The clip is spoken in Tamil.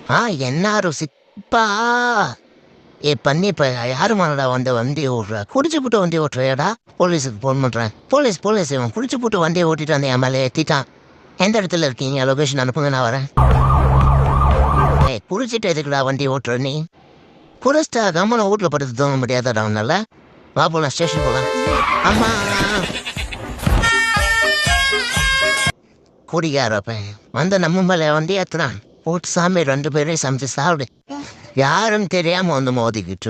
ஆ என்னாரு சிப்பா பண்ணி இப்போ யாரு மானடா வண்டி ஓட்டுற குடிச்சு போட்டு வண்டி ஓட்டுறியாடா போலீஸுக்கு ஃபோன் பண்ணுறேன் போலீஸ் இவன் குடிச்சு போட்டு வண்டியை ஓட்டிட்டு வந்து என் மேலே ஏற்றிட்டான் எந்த இடத்துல இருக்கீங்க லொகேஷன் அனுப்புங்க நான் வரேன் குடிச்சிட்டு எதுக்குடா வண்டி ஓட்டுற நீ குடிச்சிட்டா கம்மனை வீட்டில் படுத்து தூங்க முடியாதடா உன்னால வா போலாம் ஸ்டேஷன் போகலாம் அம்மா குடிக்காரப்ப நம்ம மேலே வண்டி ஏற்றுறான் போட்டு சாமி 2 பேரையும் சமைச்சு சாப்பிடு யாரும் தெரியாமல் வந்து மோதிக்கிட்டு